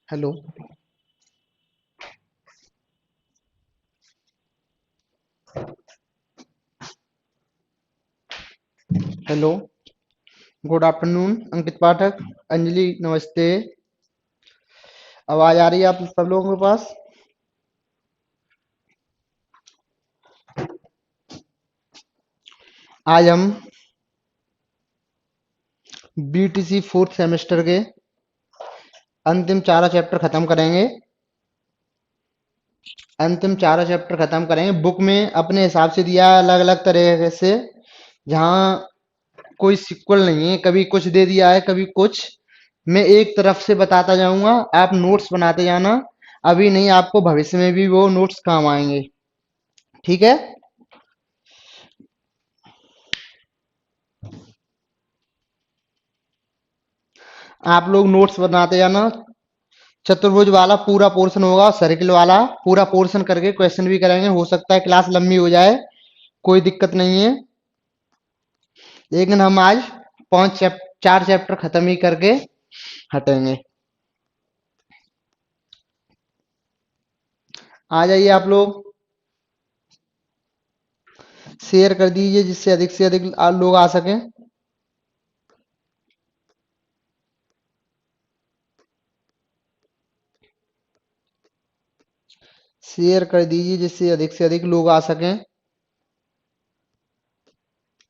Hello. Hello. Good afternoon अंकित पाठक। अंजलि नमस्ते। आवाज आ रही है आप सब लोगों के पास? आज हम बीटीसी फोर्थ सेमेस्टर के अंतिम चारों चैप्टर खत्म करेंगे। बुक में अपने हिसाब से दिया है अलग अलग तरह से, जहाँ कोई सिक्वल नहीं है, कभी कुछ दे दिया है कभी कुछ। मैं एक तरफ से बताता जाऊंगा, आप नोट्स बनाते जाना। अभी नहीं, आपको भविष्य में भी वो नोट्स काम आएंगे। ठीक है। आप लोग नोट्स बनाते जाना। चतुर्भुज वाला पूरा पोर्शन होगा, सर्किल वाला पूरा पोर्शन करके क्वेश्चन भी करेंगे। हो सकता है क्लास लंबी हो जाए, कोई दिक्कत नहीं है, लेकिन हम आज चार चैप्टर खत्म ही करके हटेंगे। आ जाइए आप लोग, शेयर कर दीजिए जिससे अधिक से अधिक लोग आ सकें। शेयर कर दीजिए जिससे अधिक से अधिक लोग आ सकें,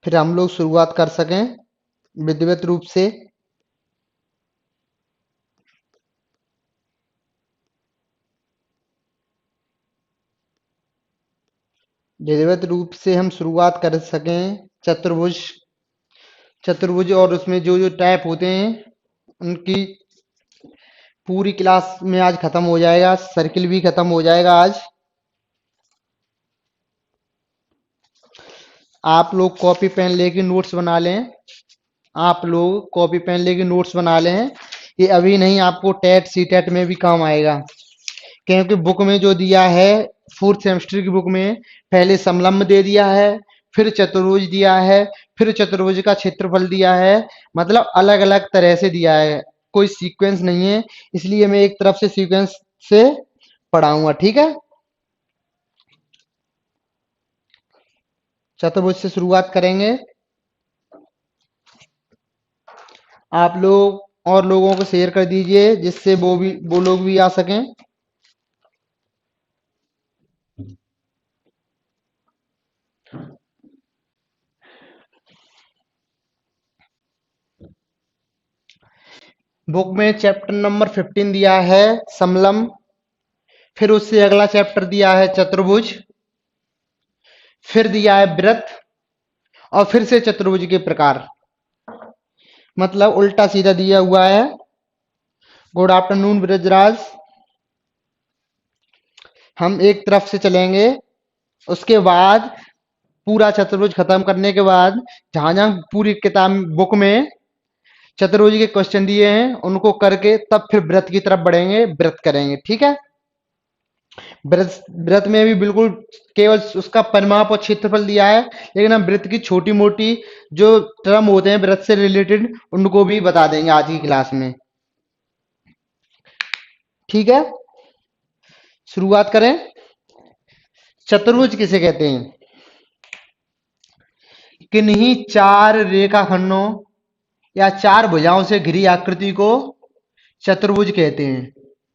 फिर हम लोग शुरुआत कर सकें विधिवत रूप से। विधिवत रूप से हम शुरुआत कर सकें। चतुर्भुज चतुर्भुज और उसमें जो जो टाइप होते हैं उनकी पूरी क्लास में आज खत्म हो जाएगा। सर्किल भी खत्म हो जाएगा आज। आप लोग कॉपी पेन लेके नोट्स बना लें। आप लोग कॉपी पेन लेके नोट्स बना लें। ये अभी नहीं, आपको टेट सी टेट में भी काम आएगा, क्योंकि बुक में जो दिया है, फोर्थ सेमेस्टर की बुक में पहले समलंब दे दिया है, फिर चतुर्भुज दिया है, फिर चतुर्भुज का क्षेत्रफल दिया है। मतलब अलग अलग तरह से दिया है, कोई सीक्वेंस नहीं है। इसलिए मैं एक तरफ से सीक्वेंस से पढ़ाऊंगा। ठीक है। चतुर्भुज से शुरुआत करेंगे। आप लोग और लोगों को शेयर कर दीजिए जिससे वो लोग भी आ सकें। बुक में चैप्टर नंबर 15 दिया है समलंब, फिर उससे अगला चैप्टर दिया है चतुर्भुज, फिर दिया है वृत्त, और फिर से चतुर्भुज के प्रकार। मतलब उल्टा सीधा दिया हुआ है। Good afternoon Brajraj. हम एक तरफ से चलेंगे, उसके बाद पूरा चतुर्भुज खत्म करने के बाद जहां जहां पूरी किताब बुक में चतुर्भुज के क्वेश्चन दिए हैं उनको करके तब फिर व्रत की तरफ बढ़ेंगे, व्रत करेंगे। ठीक है। व्रत व्रत में भी बिल्कुल केवल उसका परिमाप और क्षेत्रफल दिया है, लेकिन हम व्रत की छोटी मोटी जो टर्म होते हैं व्रत से रिलेटेड उनको भी बता देंगे आज की क्लास में। ठीक है। शुरुआत करें। चतुर्भुज किसे कहते हैं? किन्हीं चार रेखाखंडों या चार भुजाओं से घिरी आकृति को चतुर्भुज कहते हैं।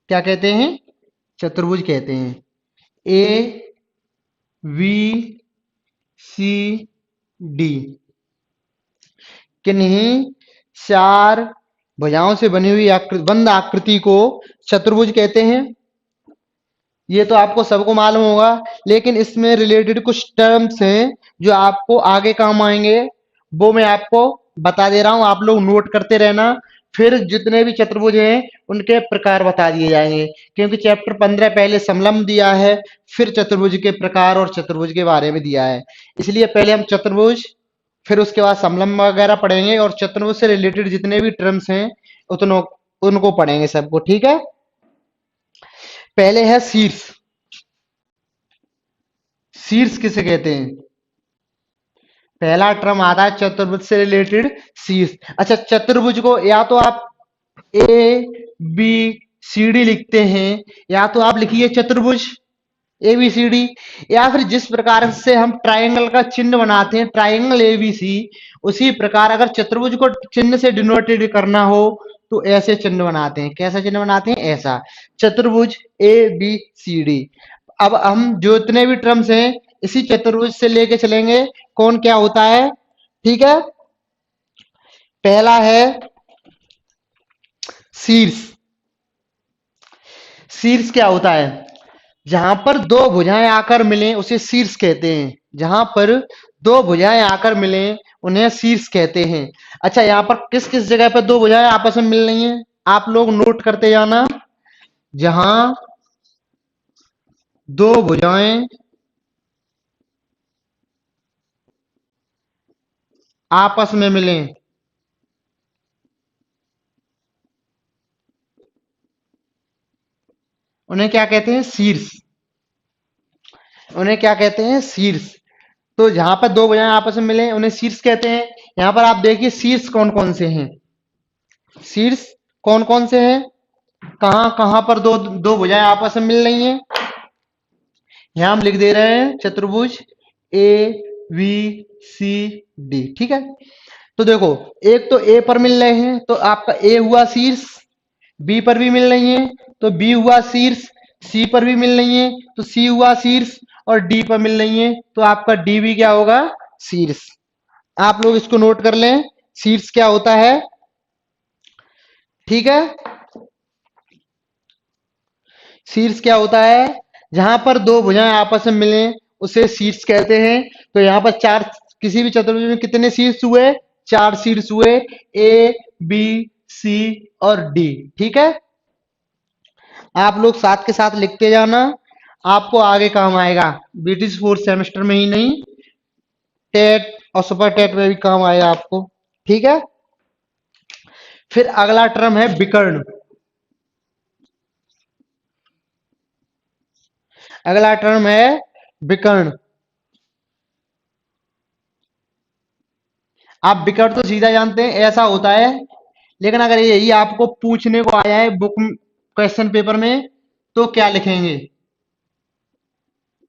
क्या कहते हैं? चतुर्भुज कहते हैं। A B C D. किन्हीं चार भुजाओं से बनी हुई बंद आकृति को चतुर्भुज कहते हैं। ये तो आपको सबको मालूम होगा, लेकिन इसमें रिलेटेड कुछ टर्म्स हैं जो आपको आगे काम आएंगे, वो मैं आपको बता दे रहा हूं। आप लोग नोट करते रहना। फिर जितने भी चतुर्भुज हैं उनके प्रकार बता दिए जाएंगे, क्योंकि चैप्टर 15 पहले समलंब दिया है, फिर चतुर्भुज के प्रकार और चतुर्भुज के बारे में दिया है। इसलिए पहले हम चतुर्भुज, फिर उसके बाद समलंब वगैरह पढ़ेंगे, और चतुर्भुज से रिलेटेड जितने भी टर्म्स हैं उतनों उनको पढ़ेंगे सबको। ठीक है। पहले है शीर्ष। शीर्ष किसे कहते हैं? पहला टर्म आता है चतुर्भुज से रिलेटेड शीर्ष। अच्छा, चतुर्भुज को या तो आप ए बी सी डी लिखते हैं, या तो आप लिखिए चतुर्भुज ए बी सी डी, या फिर जिस प्रकार से हम ट्रायंगल का चिन्ह बनाते हैं ट्रायंगल ए बी सी, उसी प्रकार अगर चतुर्भुज को चिन्ह से डिनोटेड करना हो तो ऐसे चिन्ह बनाते हैं। कैसा चिन्ह बनाते हैं? ऐसा, चतुर्भुज ए बी सी डी। अब हम जो इतने भी टर्म्स हैं इसी चतुर्भुज से लेके चलेंगे कौन क्या होता है। ठीक है, पहला है शीर्ष। शीर्ष क्या होता है? जहां पर दो भुजाएं आकर मिलें उसे शीर्ष कहते हैं। जहां पर दो भुजाएं आकर मिलें उन्हें शीर्ष कहते हैं। अच्छा, यहाँ पर किस किस जगह पर दो भुजाएं आपस में मिल रही हैं आप लोग नोट करते जाना। जहां दो भुजाएं आपस में मिलें उन्हें क्या कहते हैं? शीर्ष। उन्हें क्या कहते हैं? शीर्ष। तो जहां पर दो भुजाएं आपस में मिले उन्हें शीर्ष कहते हैं। यहां पर आप देखिए शीर्ष कौन कौन से हैं। शीर्ष कौन कौन से हैं? कहां कहां पर दो दो भुजाएं आपस में मिल रही हैं? यहां हम लिख दे रहे हैं चतुर्भुज ए बी सी डी। ठीक है, तो देखो एक तो ए पर मिल रहे हैं तो आपका ए हुआ शीर्ष, बी पर भी मिल रही है तो बी हुआ शीर्ष, सी पर भी मिल रही है तो सी हुआ शीर्ष, और डी पर मिल रही है तो आपका डी भी क्या होगा? शीर्ष। आप लोग इसको नोट कर लें, शीर्ष क्या होता है। ठीक है, शीर्ष क्या होता है? जहां पर दो भुजाएं आपस में मिलें उसे शीर्ष कहते हैं। तो यहाँ पर चार, किसी भी चतुर्भुज में कितने शीर्ष हुए? चार शीर्ष हुए, ए बी सी और डी। ठीक है, आप लोग साथ के साथ लिखते जाना, आपको आगे काम आएगा। ब्रिटिश फोर्थ सेमेस्टर में ही नहीं, टेट और सुपर टेट में भी काम आएगा आपको। ठीक है, फिर अगला टर्म है विकर्ण। अगला टर्म है विकर्ण। आप विकर्ण तो सीधा जानते हैं ऐसा होता है, लेकिन अगर यही आपको पूछने को आया है बुक क्वेश्चन पेपर में तो क्या लिखेंगे?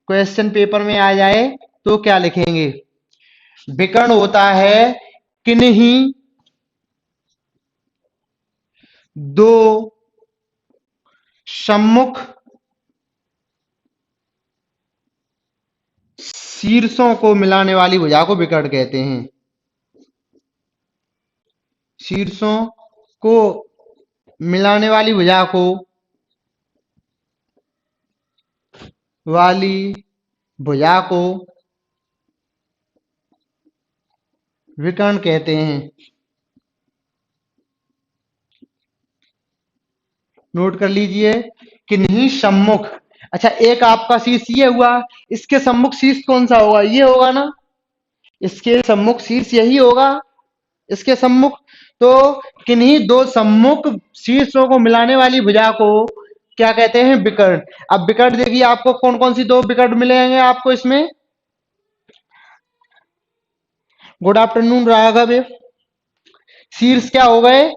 क्वेश्चन पेपर में आ जाए तो क्या लिखेंगे? विकर्ण होता है किन्हीं दो सम्मुख शीर्षों को मिलाने वाली भुजा को विकर्ण कहते हैं। शीर्षों को मिलाने वाली भुजा को वाली भुजा को विकर्ण कहते हैं। नोट कर लीजिए, किन्हीं सम्मुख। अच्छा, एक आपका शीर्ष ये हुआ, इसके सम्मुख शीर्ष कौन सा होगा? ये होगा ना, इसके सम्मुख शीर्ष यही होगा, इसके सम्मुख। तो किन्हीं दो सम्मुख शीर्षों को मिलाने वाली भुजा को क्या कहते हैं? विकर्ण। अब विकर्ण देखिए आपको कौन कौन सी दो विकर्ण मिलेंगे आपको इसमें। Good afternoon Raghav. शीर्ष क्या हो गए?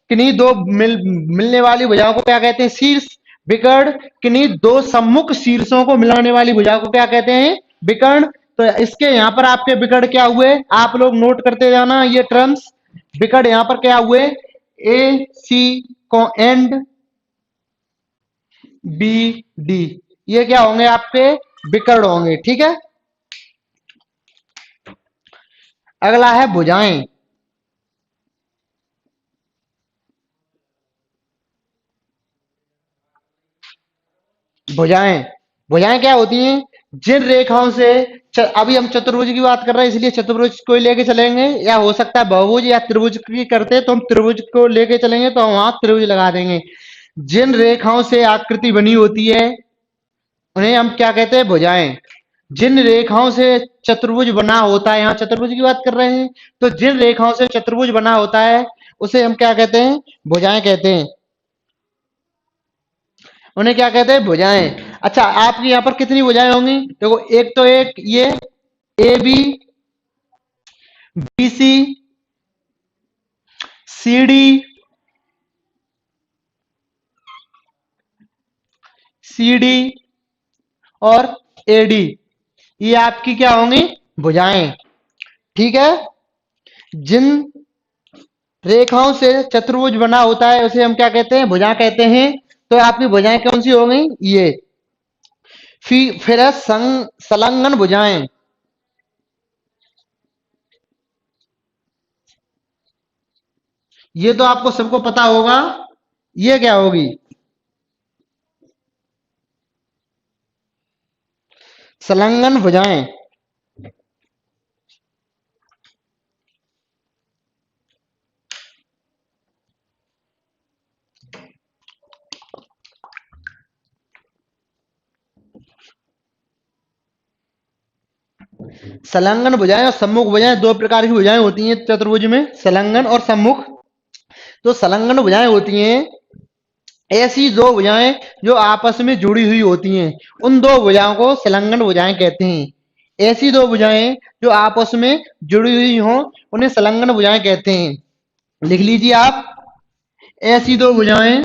किन्हीं दो मिलने वाली भुजाओं को क्या कहते हैं? शीर्ष। विकर्ण किन्हीं दो सम्मुख शीर्षों को मिलाने वाली भुजा को क्या कहते हैं? विकर्ण। तो इसके यहाँ पर आपके विकर्ण क्या हुए आप लोग नोट करते जाना ये टर्म्स। विकर्ण यहाँ पर क्या हुए? ए सी को एंड बी डी, ये क्या होंगे? आपके विकर्ण होंगे। ठीक है, अगला है भुजाएं। भुजाएं, भुजाएं क्या होती हैं? जिन रेखाओं से अभी हम चतुर्भुज की बात कर रहे हैं इसलिए चतुर्भुज को ही लेके चलेंगे, या हो सकता है बहुभुज या त्रिभुज की करते तो हम त्रिभुज को लेके चलेंगे तो हम वहां त्रिभुज लगा देंगे। जिन रेखाओं से आकृति बनी होती है उन्हें हम क्या कहते हैं? भुजाएं। जिन रेखाओं से चतुर्भुज बना होता है, यहाँ चतुर्भुज की बात कर रहे हैं, तो जिन रेखाओं से चतुर्भुज बना होता है उसे हम क्या कहते हैं? भुजाएं कहते हैं। उन्हें क्या कहते हैं? भुजाएं। अच्छा, आपकी यहाँ पर कितनी भुजाएं होंगी? देखो, एक तो एक ये A B, B C, C D, C D और ए डी, ये आपकी क्या होंगी? भुजाएं। ठीक है। जिन रेखाओं से चतुर्भुज बना होता है उसे हम क्या कहते हैं? भुजा कहते हैं। तो आपकी भुजाएं कौन सी हो गई? ये। फिर है संलग्न भुजाएं। ये तो आपको सबको पता होगा। ये क्या होगी? संलग्न भुजाएं। संलग्न भुजाएं और सम्मुख भुजाएं, दो प्रकार की भुजाएं होती हैं चतुर्भुज में, संलग्न और सम्मुख। तो संलग्न भुजाएं होती हैं ऐसी दो भुजाएं जो आपस में जुड़ी हुई होती हैं, उन दो भुजाओं को संलग्न भुजाएं कहते हैं। ऐसी दो भुजाएं जो आपस में जुड़ी हुई हों उन्हें संलग्न भुजाएं कहते हैं। लिख लीजिए आप, ऐसी दो भुजाएं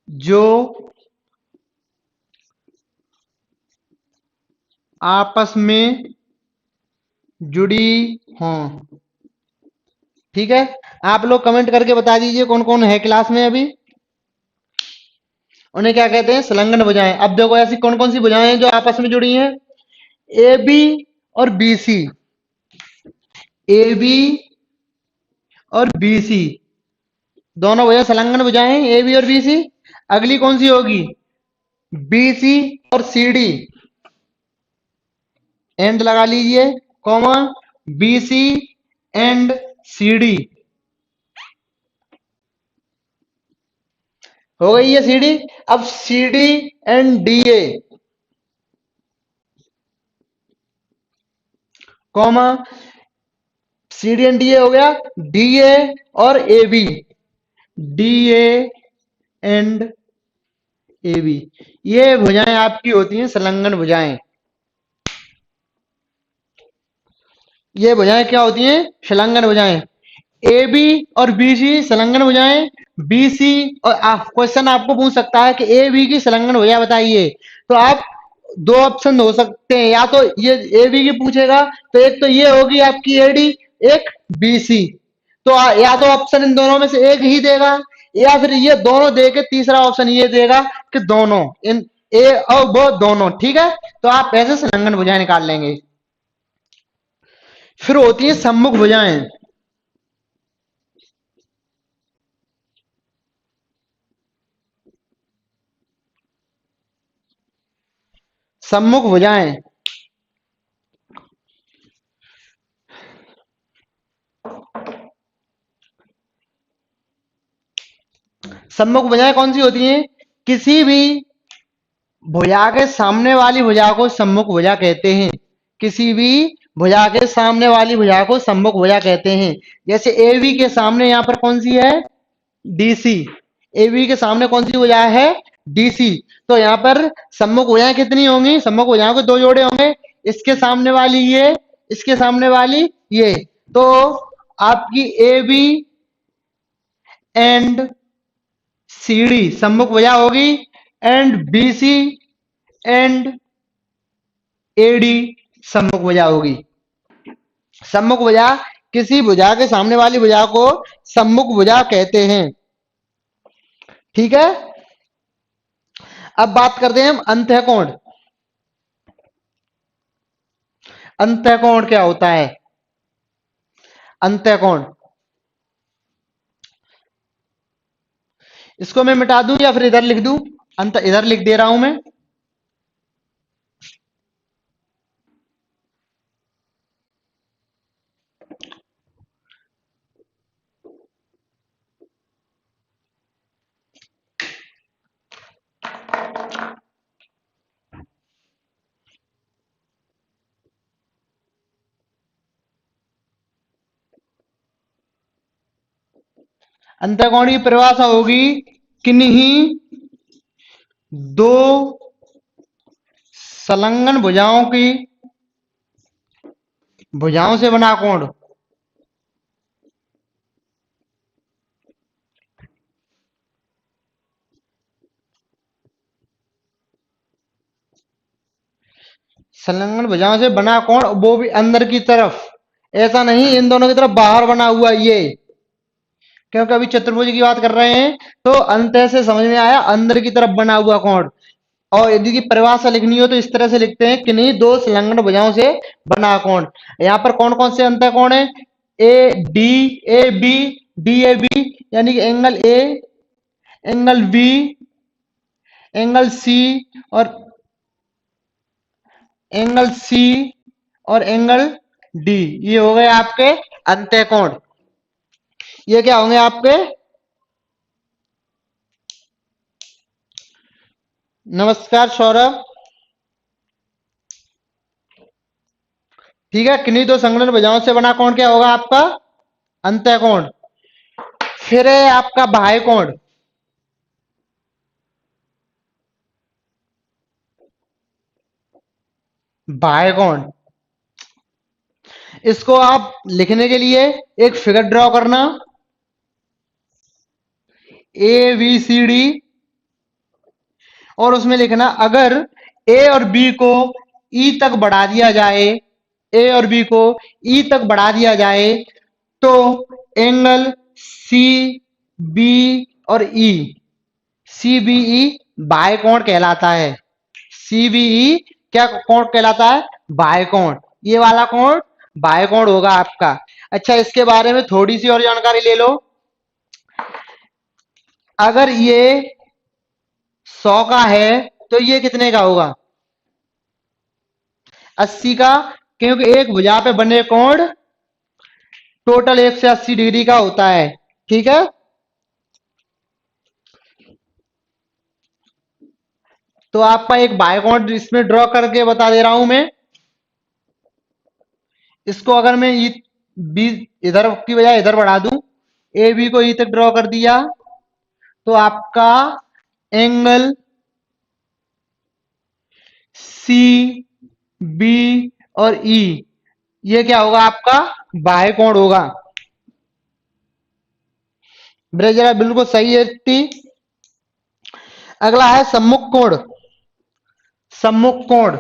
जो आपस में जुड़ी हों। ठीक है। आप लोग कमेंट करके बता दीजिए कौन कौन है क्लास में अभी। उन्हें क्या कहते हैं? संलग्न भुजाएं। अब देखो ऐसी कौन कौन सी भुजाएं हैं जो आपस में जुड़ी हैं? ए बी और बी सी। ए बी और बी सी दोनों भुजा संलग्न भुजाएं हैं, ए बी और बी सी। अगली कौन सी होगी? बी सी और सी डी। एंड लगा लीजिए, comma, B C and C D. हो गई है सी डी। अब C D and D A, comma, C D and D A हो गया। डी ए और A B, D A and A B, ये भुजाएं आपकी होती हैं संलग्न भुजाएं। ये भुजाएं क्या होती हैं? संलग्न भुजाएं। ए बी और बी सी संलग्न भुजाएं। बी सी और क्वेश्चन आपको पूछ सकता है कि ए बी की संलग्न भुजा बताइए, तो आप दो ऑप्शन हो सकते हैं, या तो ये ए बी की पूछेगा तो एक तो ये होगी आपकी ए डी, एक बी सी। तो या तो ऑप्शन इन दोनों में से एक ही देगा, या फिर ये दोनों दे के तीसरा ऑप्शन ये देगा कि दोनों, इन ए और वो दोनों। ठीक है। तो आप ऐसे संलग्न भुजाएं निकाल लेंगे। फिर होती है सम्मुख भुजाएं। सम्मुख भुजाएं सम्मुख भुजाएं कौन सी होती हैं? किसी भी भुजा के सामने वाली भुजा को सम्मुख भुजा कहते हैं। किसी भी भुजा के सामने वाली भुजा को सम्मुख भुजा कहते हैं। जैसे ए बी के सामने यहाँ पर कौन सी है? D C. ए बी के सामने कौन सी भुजा है? D C. तो यहाँ पर सम्मुख भुजाएं कितनी होंगी? सम्मुख भुजाओं के दो जोड़े होंगे, इसके सामने वाली ये, इसके सामने वाली ये। तो आपकी A B and C D सम्मुख भुजा होगी, and B C and A D सम्मुख भुजा होगी। सम्मुख भुजा किसी भुजा के सामने वाली भुजा को सम्मुख भुजा कहते हैं। ठीक है। अब बात करते हैं हम अंतःकोण। अंतःकोण क्या होता है? अंतःकोण, इसको मैं मिटा दूं या फिर इधर लिख दूं? अंत इधर लिख दे रहा हूं मैं। अंतःकोण की परिभाषा होगी किन्हीं दो संलग्न भुजाओं से बना कोण। संलग्न भुजाओं से बना कोण, वो भी अंदर की तरफ, ऐसा नहीं इन दोनों की तरफ बाहर बना हुआ ये, क्योंकि अभी चतुर्भुज की बात कर रहे हैं तो अंत से समझ में आया अंदर की तरफ बना हुआ कोण। और यदि की परिभाषा लिखनी हो तो इस तरह से लिखते हैं, किन्हीं दो संलग्न भुजाओं से बना कोण। यहाँ पर कौन कौन से अंतः कोण है? डी ए बी, यानी कि एंगल बी, एंगल सी और एंगल सी और एंगल डी, ये हो गए आपके अंतः कोण। ये क्या होंगे आपके? नमस्कार सौरभ। ठीक है, किन्हीं दो संलग्न भुजाओं से बना कोण क्या होगा आपका? अंतः कोण। फिर है आपका बाह्य कोण। बाह्य कोण, इसको आप लिखने के लिए एक फिगर ड्रॉ करना, ए बी सी डी, और उसमें लिखना अगर ए और बी को ई तक बढ़ा दिया जाए, ए और बी को ई तक बढ़ा दिया जाए तो एंगल सी बी और ई, सी बी ई बाह्य कोण कहलाता है। सी बी ई क्या कोण कहलाता है? बाह्य कोण। ये वाला कोण बाह्य कोण होगा आपका। अच्छा, इसके बारे में थोड़ी सी और जानकारी ले लो। अगर ये 100 का है तो ये कितने का होगा? 80 का, क्योंकि एक भुजा पे बने कोण टोटल 180 डिग्री का होता है। ठीक है, तो आपका एक बाह्य कोण इसमें ड्रॉ करके बता दे रहा हूं मैं। इसको अगर मैं ई बी इधर की बजाय इधर बढ़ा दूं, ए बी को ई तक ड्रॉ कर दिया तो आपका एंगल सी बी और ई, ये क्या होगा आपका? बाह्य कोण होगा। ब्रेजरा बिल्कुल सही है टी। अगला है सम्मुख कोण। सम्मुख कोण,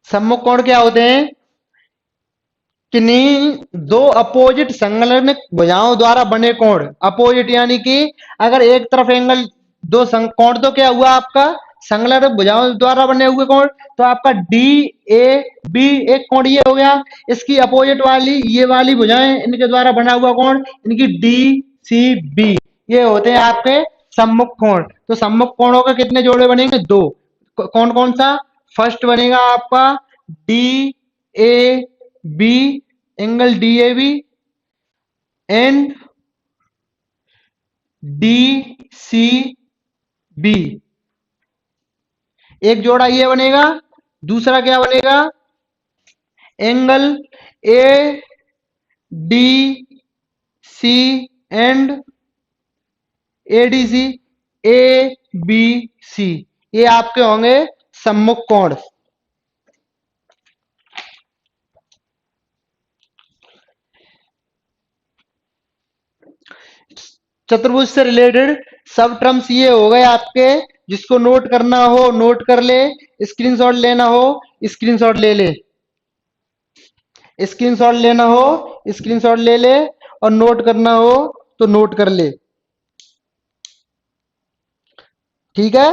सम्मुख कोण क्या होते हैं? किन्हीं दो अपोजिट संलग्न भुजाओं द्वारा बने कोण। अपोजिट यानी कि अगर एक तरफ एंगल कोण तो क्या हुआ आपका? संलग्न भुजाओं द्वारा बने हुए कोण, तो आपका डी ए बी एक कोण ये हो गया। इसकी अपोजिट वाली ये वाली भुजाएं, इनके द्वारा बना हुआ कोण, इनकी डी सी बी, ये होते हैं आपके सम्मुख कोण। तो सम्मुख कोणों के कितने जोड़े बनेंगे? दो। कौन कौन सा? फर्स्ट बनेगा आपका D A B, angle D A B and D C B, एक जोड़ा ये बनेगा। दूसरा क्या बनेगा? Angle A D C and A D C, A B C, ये आपके होंगे सम्मुख कोण। चतुर्भुज से रिलेटेड सब टर्म्स ये हो गए आपके। जिसको नोट करना हो नोट कर ले, स्क्रीनशॉट लेना हो स्क्रीनशॉट ले ले, स्क्रीनशॉट लेना हो स्क्रीनशॉट ले ले, और नोट करना हो तो नोट कर ले। ठीक है,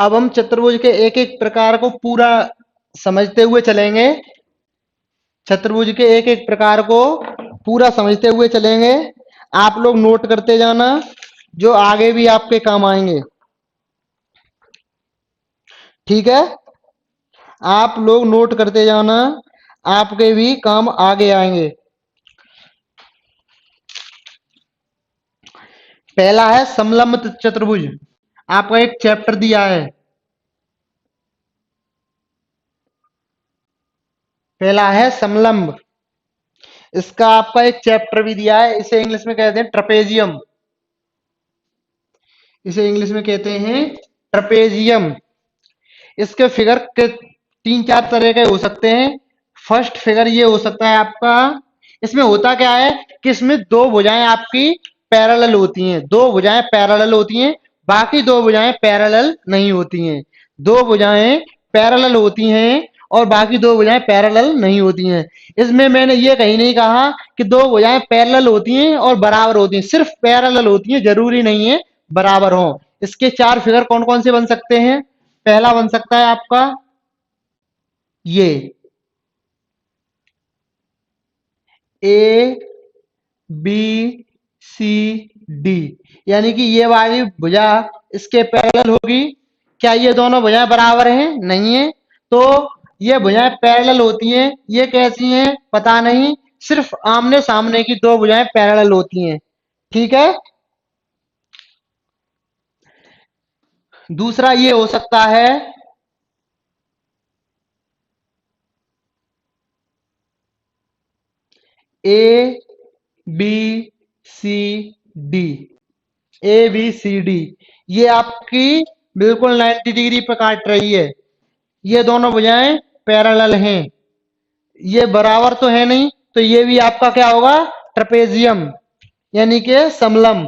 अब हम चतुर्भुज के एक एक प्रकार को पूरा समझते हुए चलेंगे। चतुर्भुज के एक एक प्रकार को पूरा समझते हुए चलेंगे। आप लोग नोट करते जाना, जो आगे भी आपके काम आएंगे। ठीक है, आप लोग नोट करते जाना, आपके भी काम आगे आएंगे। पहला है समलंब चतुर्भुज। आपका एक चैप्टर दिया है। पहला है समलंब। इसका आपका एक चैप्टर भी दिया है, इसे इंग्लिश में कहते हैं ट्रपेजियम। इसे इंग्लिश में कहते हैं ट्रपेजियम। इसके फिगर के तीन चार तरह के हो सकते हैं। फर्स्ट फिगर ये हो सकता है आपका, इसमें होता क्या है कि इसमें दो भुजाएं आपकी पैरेलल होती हैं, दो भुजाएं पैरेलल होती हैं, बाकी दो भुजाएं पैरेलल नहीं होती हैं। दो भुजाएं पैरेलल होती हैं और बाकी दो भुजाएं पैरेलल नहीं होती हैं। इसमें मैंने ये कहीं नहीं कहा कि दो भुजाएं पैरेलल होती हैं और बराबर होती हैं, सिर्फ पैरेलल होती हैं, जरूरी नहीं है बराबर हो। इसके चार फिगर कौन कौन से बन सकते हैं? पहला बन सकता है आपका ये ए बी सी डी, यानी कि ये वाली भुजा इसके पैरेलल होगी। क्या ये दोनों भुजाएं बराबर हैं? नहीं है। तो ये भुजाएं पैरेलल होती हैं, ये कैसी हैं पता नहीं, सिर्फ आमने सामने की दो भुजाएं पैरेलल होती हैं। ठीक है। दूसरा ये हो सकता है A B C D, A B C D, ये आपकी बिल्कुल 90 डिग्री पे काट रही है। ये दोनों भुजाएं पैरेलल हैं, ये बराबर तो है नहीं, तो ये भी आपका क्या होगा? ट्रपेजियम, यानी कि समलम।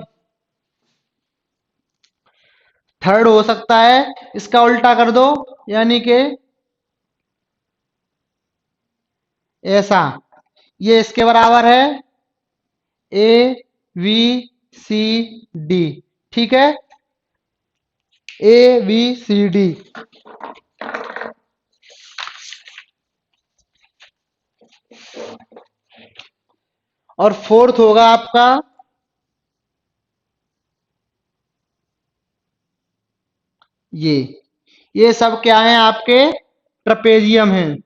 थर्ड हो सकता है, इसका उल्टा कर दो, यानी कि ऐसा, ये इसके बराबर है ए बी सी डी। ठीक है, ए बी सी डी। और फोर्थ होगा आपका ये सब क्या है? आपके ट्रपेजियम हैं।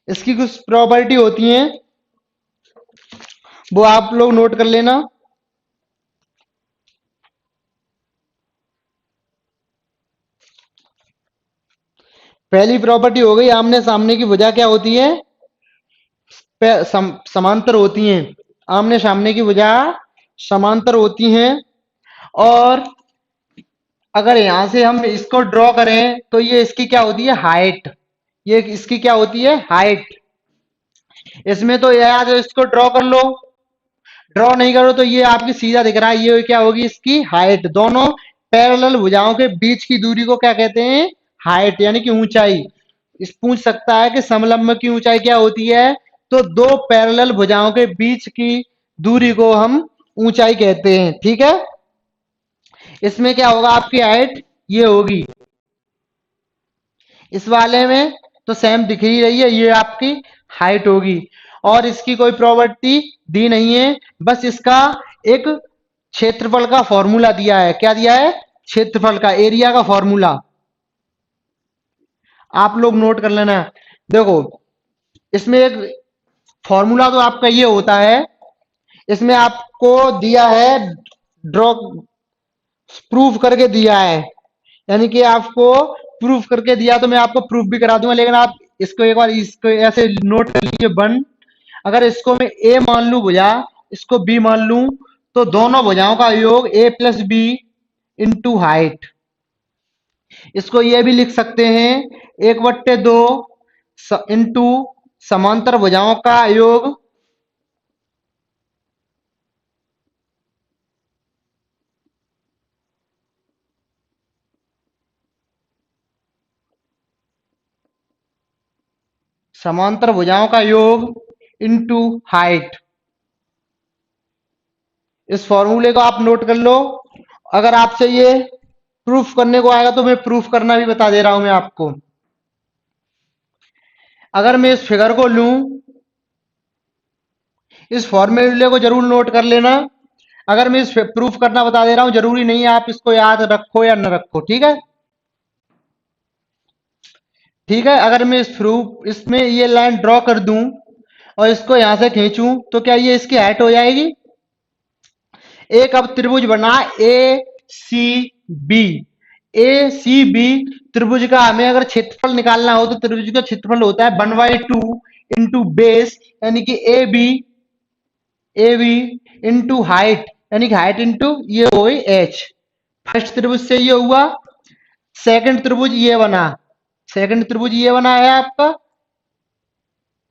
इसकी कुछ प्रॉपर्टी होती हैं, वो आप लोग नोट कर लेना। पहली प्रॉपर्टी हो गई, आमने सामने की भुजा क्या होती है? समांतर होती हैं। आमने सामने की भुजा समांतर होती हैं। और अगर यहां से हम इसको ड्रॉ करें तो ये इसकी क्या होती है? हाइट। ये इसकी क्या होती है? हाइट। इसमें तो याद है, इसको ड्रॉ कर लो, ड्रॉ नहीं करो तो ये आपकी सीधा दिख रहा है, ये क्या होगी? इसकी हाइट। दोनों पैरेलल भुजाओं के बीच की दूरी को क्या कहते हैं? हाइट, यानी कि ऊंचाई। इस पूछ सकता है कि समलंब की ऊंचाई क्या होती है? तो दो पैरेलल भुजाओं के बीच की दूरी को हम ऊंचाई कहते हैं। ठीक है। इसमें क्या होगा? आपकी हाइट ये होगी, इस वाले में तो सेम दिख ही रही है, ये आपकी हाइट होगी। और इसकी कोई प्रॉपर्टी दी नहीं है, बस इसका एक क्षेत्रफल का फॉर्मूला दिया है। क्या दिया है? क्षेत्रफल का, एरिया का फॉर्मूला। आप लोग नोट कर लेना। देखो, इसमें एक फॉर्मूला तो आपका ये होता है, इसमें आपको दिया है, ड्रॉ प्रूफ करके दिया है, यानी कि आपको प्रूफ करके दिया तो मैं आपको प्रूफ भी करा दूंगा, लेकिन आप इसको एक बार इसको ऐसे नोट कर लीजिए। वन, अगर इसको मैं ए मान लू भुजा, इसको बी मान लू, तो दोनों भुजाओं का योग ए प्लस बी इंटू हाइट। इसको ये भी लिख सकते हैं 1/2 इंटू समांतर भुजाओं का योग समांतर भुजाओं का योग इंटू हाइट। इस फॉर्मूले को आप नोट कर लो। अगर आपसे ये प्रूफ करने को आएगा तो मैं प्रूफ करना भी बता दे रहा हूं मैं आपको। अगर मैं इस फिगर को लूं, इस फॉर्मूले को जरूर नोट कर लेना। अगर मैं इस प्रूफ करना बता दे रहा हूं, जरूरी नहीं है आप इसको याद रखो या न रखो। ठीक है। ठीक है। अगर मैं इस प्रूफ इसमें ये लाइन ड्रॉ कर दूं और इसको यहां से खींचूं, तो क्या ये इसकी हाइट हो जाएगी? एक अब त्रिभुज बना ए सी बी। ए सी बी त्रिभुज का हमें अगर क्षेत्रफल निकालना हो तो त्रिभुज का क्षेत्रफल होता है 1/2 इंटू बेस यानी कि ए बी इंटू हाइट यानी कि हाइट इंटू ये हो गई एच। फर्स्ट त्रिभुज से ये हुआ, सेकंड त्रिभुज ये बना, सेकंड त्रिभुज ये बना है आपका,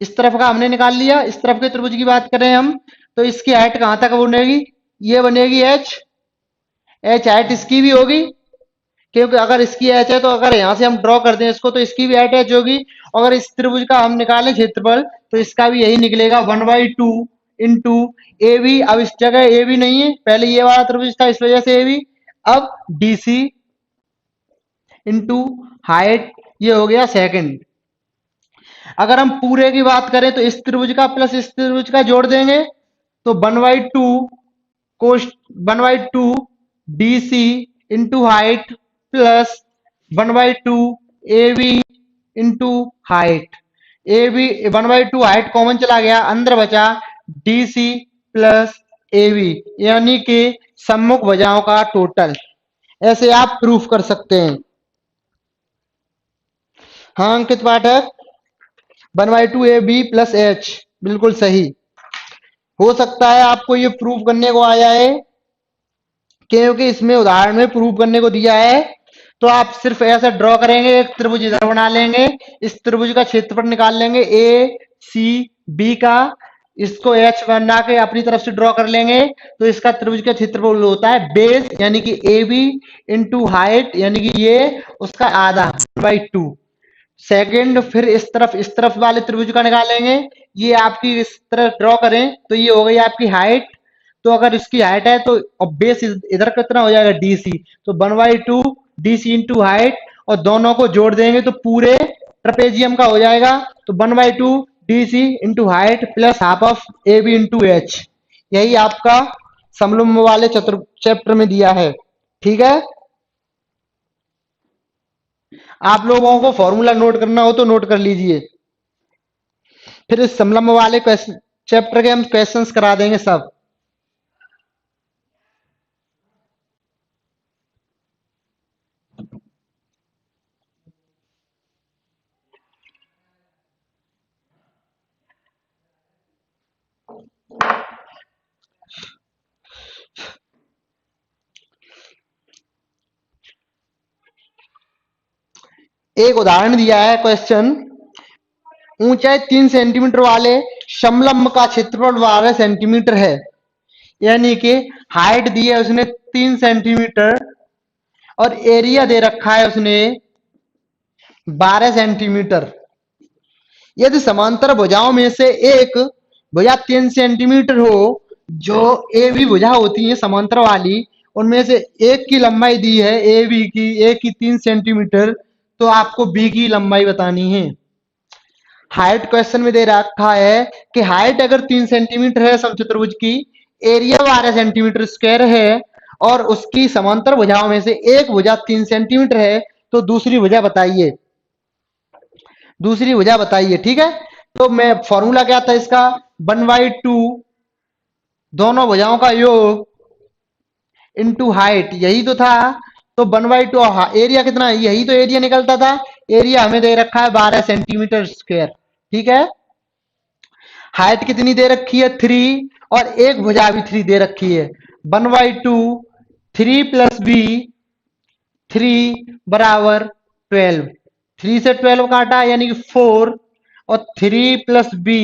इस तरफ का हमने निकाल लिया। इस तरफ के त्रिभुज की बात करें हम तो इसकी हाइट कहां तक बनेगी, ये बनेगी एच, एच हाइट इसकी भी होगी, क्योंकि अगर इसकी एच है तो अगर यहां से हम ड्रॉ कर दें इसको तो इसकी भी हाइट एच होगी। अगर इस त्रिभुज का हम निकालें क्षेत्रफल तो इसका भी यही निकलेगा 1/2 इंटू ए बी। अब इस जगह ए बी नहीं है, पहले ये वाला त्रिभुज था इस वजह से ए बी, अब डी सी इंटू हाइट ये हो गया सेकंड। अगर हम पूरे की बात करें तो इस त्रिभुज का प्लस इस त्रिभुज का जोड़ देंगे तो 1/2 कोस 1/2 D C into height plus 1/2 A B into height. A B 1/2 height common चला गया, अंदर बचा D C plus A B यानी कि सम्मुख भुजाओं का टोटल। ऐसे आप प्रूफ कर सकते हैं। हाँ अंकित पाठक, 1/2 ए बी प्लस एच बिल्कुल सही। हो सकता है आपको ये प्रूफ करने को आया है क्योंकि इसमें उदाहरण में प्रूफ करने को दिया है, तो आप सिर्फ ऐसा ड्रॉ करेंगे, एक त्रिभुज इधर बना लेंगे, इस त्रिभुज का क्षेत्रफल निकाल लेंगे ए सी बी का, इसको एच बना के अपनी तरफ से ड्रॉ कर लेंगे तो इसका त्रिभुज का क्षेत्रफल होता है बेस यानी कि ए बी इंटू हाइट यानी कि ये उसका आधा 1/2। सेकंड फिर इस तरफ वाले त्रिभुज का निकालेंगे, ये आपकी इस तरह ड्रॉ करें तो ये हो गई आपकी हाइट। तो अगर इसकी हाइट है तो और बेस इधर कितना हो जाएगा डी सी, तो 1/2 डी सी इंटू हाइट और दोनों को जोड़ देंगे तो पूरे ट्रेपेजियम का हो जाएगा। तो 1/2 D C into height plus half of A B into H, यही आपका समलंब वाले चैप्टर में दिया है। ठीक है, आप लोगों को फॉर्मूला नोट करना हो तो नोट कर लीजिए, फिर इस समलंब वाले चैप्टर के हम क्वेश्चंस करा देंगे सब। एक उदाहरण दिया है क्वेश्चन, ऊंचाई 3 सेंटीमीटर वाले समलंब का क्षेत्रफल 12 सेंटीमीटर है, यानी कि हाइट दी है उसने 3 सेंटीमीटर और एरिया दे रखा है उसने 12 सेंटीमीटर। यदि समांतर भुजाओं में से एक भुजा 3 सेंटीमीटर हो, जो ए बी भुजा होती है समांतर वाली, उनमें से एक की लंबाई दी है ए बी की, एक की 3 सेंटीमीटर, तो आपको बी की लंबाई बतानी है। हाइट क्वेश्चन में दे रखा है कि हाइट अगर 3 सेंटीमीटर है समचतुर्भुज की, एरिया 12 सेंटीमीटर स्क्वायर है और उसकी समांतर भुजाओं में से एक भुजा 3 सेंटीमीटर है, तो दूसरी भुजा बताइए, दूसरी भुजा बताइए। ठीक है, तो मैं फॉर्मूला क्या था इसका, 1/2 दोनों भुजाओं का योग इंटू हाइट, यही तो था। तो 1/2 एरिया कितना है, यही तो एरिया निकलता था। एरिया हमें दे रखा है 12 सेंटीमीटर स्क्वायर। ठीक है, हाइट कितनी दे रखी है 3 और एक भुजा भी 3 दे रखी है। 1/2 3 प्लस बी 3 बराबर 12, 3 से 12 काटा यानी कि 4 और 3 प्लस बी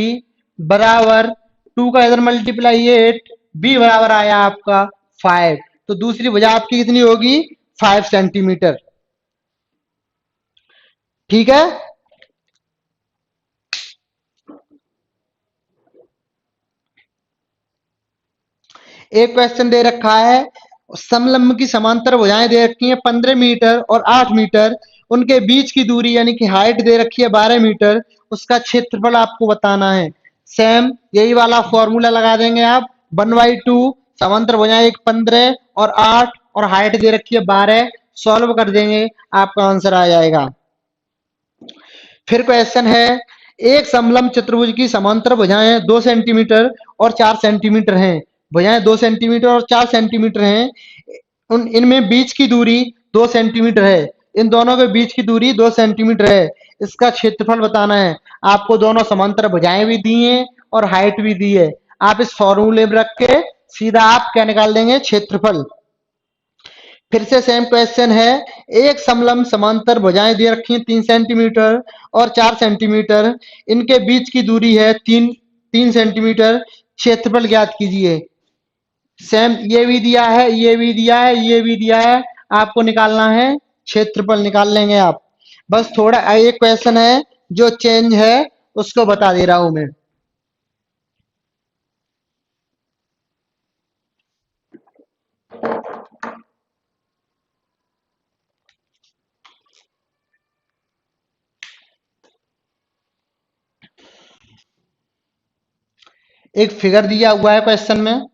बराबर 2 का इधर मल्टीप्लाई 8, बी बराबर आया आपका 5। तो दूसरी भुजा आपकी कितनी होगी 5 सेंटीमीटर। ठीक है, एक क्वेश्चन दे रखा है, समलंब की समांतर भुजाएं दे रखी हैं 15 मीटर और 8 मीटर, उनके बीच की दूरी यानी कि हाइट दे रखी है 12 मीटर, उसका क्षेत्रफल आपको बताना है। सेम यही वाला फॉर्मूला लगा देंगे आप, 1/2 समांतर भुजाएं एक 15 और 8 और हाइट दे रखी है 12, सॉल्व कर देंगे आपका आंसर आ जाएगा। फिर क्वेश्चन है, एक समलंब चतुर्भुज की समांतर भुजाएं 2 सेंटीमीटर और 4 सेंटीमीटर हैं, भुजाएं 2 सेंटीमीटर और 4 सेंटीमीटर हैं, उन इनमें बीच की दूरी 2 सेंटीमीटर है, इन दोनों के बीच की दूरी 2 सेंटीमीटर है। इसका क्षेत्रफल बताना है। आपको दोनों समांतर भुजाएं भी दी हैं और हाइट भी दी है। आप इस फॉर्मूले में रख के सीधा आप क्या निकाल देंगे, क्षेत्रफल। फिर से सेम क्वेश्चन है। एक समलंब समांतर भुजाएं दे रखी हैं 3 सेंटीमीटर और 4 सेंटीमीटर। इनके बीच की दूरी है 3 सेंटीमीटर। क्षेत्रफल ज्ञात कीजिए। सेम ये भी दिया है, ये भी दिया है, ये भी दिया है। आपको निकालना है क्षेत्रफल, निकाल लेंगे आप। बस थोड़ा एक क्वेश्चन है जो चेंज है उसको बता दे रहा हूं मैं। एक फिगर दिया हुआ है क्वेश्चन में।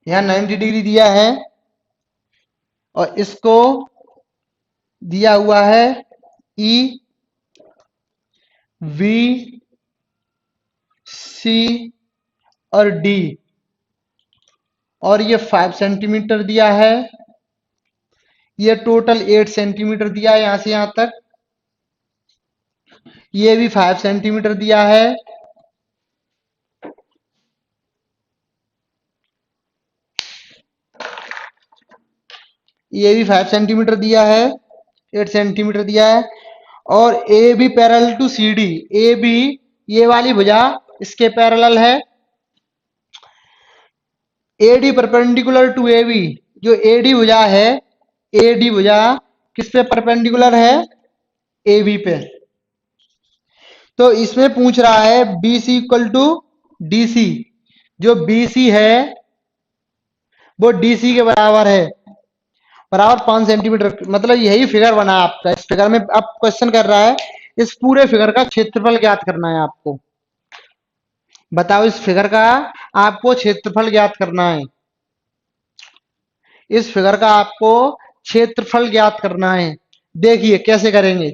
यहाँ 90 डिग्री दिया है और इसको दिया हुआ है ई वी सी और डी, और ये 5 सेंटीमीटर दिया है। ये टोटल 8 सेंटीमीटर दिया है यहां से यहां तक। ये भी 5 सेंटीमीटर दिया है। ये भी 5 सेंटीमीटर दिया है, 8 सेंटीमीटर दिया है। और A B parallel to C D, A B ये वाली भुजा इसके पैरेलल है। A D perpendicular to A B, जो ए डी भुजा है, ए डी भुजा किस पे परपेंडिकुलर है, ए बी पे। तो इसमें पूछ रहा है B C equal to D C. जो बी सी है वो डी सी के बराबर है, बराबर 5 सेंटीमीटर। मतलब यही फिगर बना आपका। इस फिगर में अब क्वेश्चन कर रहा है इस पूरे फिगर का क्षेत्रफल ज्ञात करना है आपको। बताओ, इस फिगर का आपको क्षेत्रफल ज्ञात करना है। इस फिगर का आपको क्षेत्रफल ज्ञात करना है। देखिए कैसे करेंगे।